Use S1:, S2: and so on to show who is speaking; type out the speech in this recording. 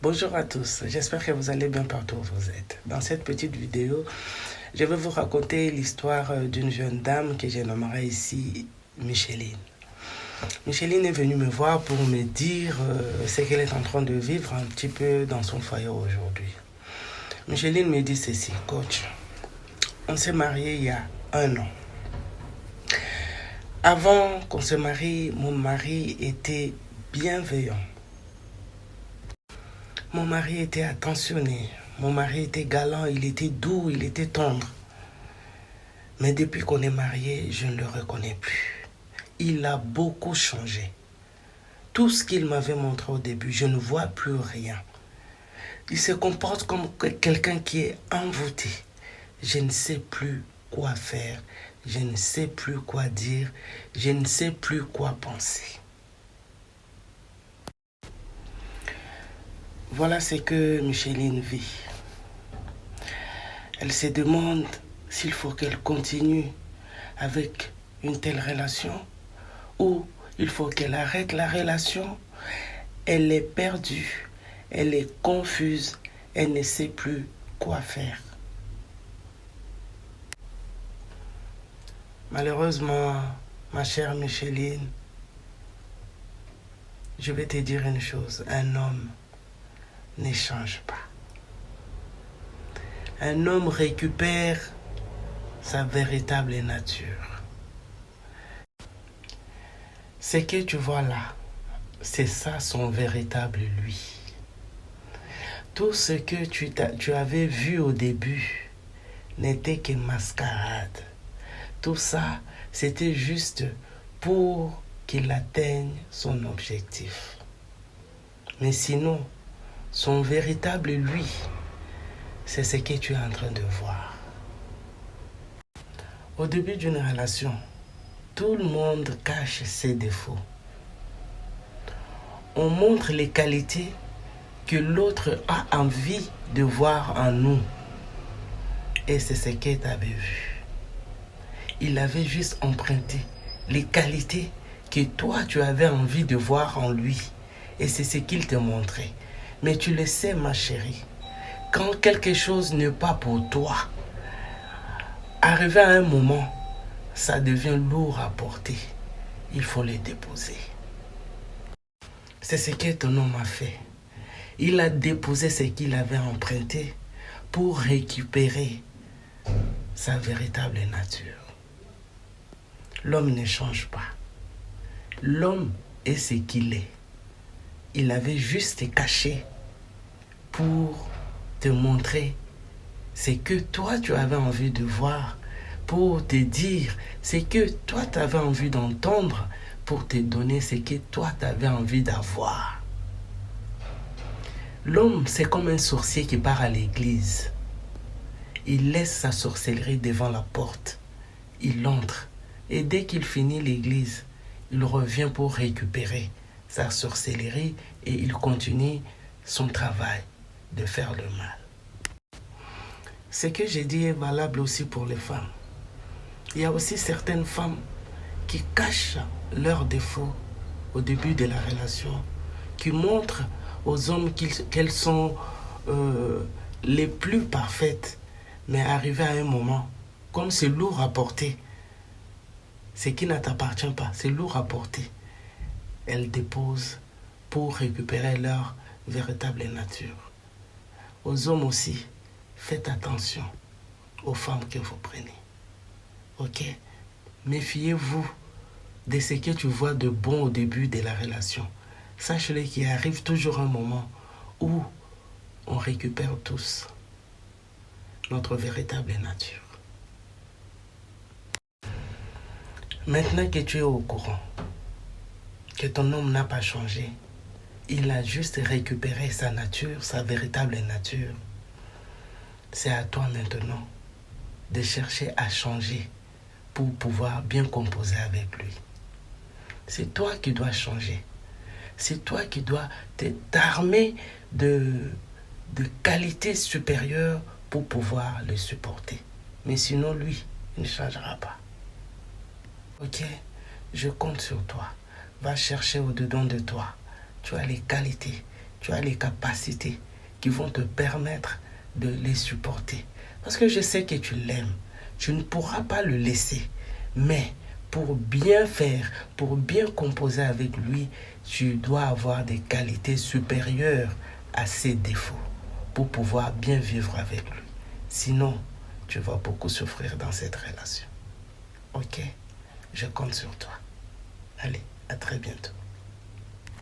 S1: Bonjour à tous, j'espère que vous allez bien partout où vous êtes. Dans cette petite vidéo, je vais vous raconter l'histoire d'une jeune dame que je nommerai ici Micheline. Micheline est venue me voir pour me dire ce qu'elle est en train de vivre un petit peu dans son foyer aujourd'hui. Micheline me dit ceci: coach, on s'est marié il y a 1 an. Avant qu'on se marie, mon mari était bienveillant. Mon mari était attentionné, mon mari était galant, il était doux, il était tendre. Mais depuis qu'on est mariés, je ne le reconnais plus. Il a beaucoup changé. Tout ce qu'il m'avait montré au début, je ne vois plus rien. Il se comporte comme quelqu'un qui est envoûté. Je ne sais plus quoi faire, je ne sais plus quoi dire, je ne sais plus quoi penser. Voilà ce que Micheline vit. Elle se demande s'il faut qu'elle continue avec une telle relation ou il faut qu'elle arrête la relation. Elle est perdue, elle est confuse, elle ne sait plus quoi faire. Malheureusement, ma chère Micheline, je vais te dire une chose, un homme ne change pas. Un homme récupère sa véritable nature. Ce que tu vois là, c'est ça son véritable lui. Tout ce que tu avais vu au début n'était que mascarade. Tout ça, c'était juste pour qu'il atteigne son objectif. Mais sinon, son véritable lui, c'est ce que tu es en train de voir. Au début d'une relation, tout le monde cache ses défauts. On montre les qualités que l'autre a envie de voir en nous. Et c'est ce que tu avais vu. Il avait juste emprunté les qualités que toi tu avais envie de voir en lui. Et c'est ce qu'il te montrait. Mais tu le sais, ma chérie, quand quelque chose n'est pas pour toi, arrivé à un moment, ça devient lourd à porter. Il faut le déposer. C'est ce que ton homme a fait. Il a déposé ce qu'il avait emprunté pour récupérer sa véritable nature. L'homme ne change pas. L'homme est ce qu'il est. Il avait juste caché pour te montrer ce que toi tu avais envie de voir, pour te dire ce que toi tu avais envie d'entendre, pour te donner ce que toi tu avais envie d'avoir. L'homme, c'est comme un sorcier qui part à l'église. Il laisse sa sorcellerie devant la porte. Il entre. Et dès qu'il finit l'église, il revient pour récupérer sa sorcellerie et il continue son travail de faire le mal. Ce que j'ai dit est valable aussi pour les femmes. Il y a aussi certaines femmes qui cachent leurs défauts au début de la relation, qui montrent aux hommes qu'elles sont les plus parfaites, mais arrivé à un moment, comme c'est lourd à porter, ce qui ne t'appartient pas, c'est lourd à porter, elles déposent pour récupérer leur véritable nature. Aux hommes aussi, faites attention aux femmes que vous prenez. Ok? Méfiez-vous de ce que tu vois de bon au début de la relation. Sache-le qu'il arrive toujours un moment où on récupère tous notre véritable nature. Maintenant que tu es au courant, que ton homme n'a pas changé, il a juste récupéré sa nature, sa véritable nature, c'est à toi maintenant de chercher à changer pour pouvoir bien composer avec lui. C'est toi qui dois changer. C'est toi qui dois t'armer de qualités supérieures pour pouvoir le supporter. Mais sinon, lui, il ne changera pas. Ok? Je compte sur toi. Va chercher au-dedans de toi. Tu as les qualités tu as les capacités qui vont te permettre de les supporter. Parce que je sais que tu l'aimes. Tu ne pourras pas le laisser. Mais pour bien faire, pour bien composer avec lui, tu dois avoir des qualités supérieures à ses défauts pour pouvoir bien vivre avec lui. Sinon, tu vas beaucoup souffrir dans cette relation. Ok? Je compte sur toi. Allez, à très bientôt.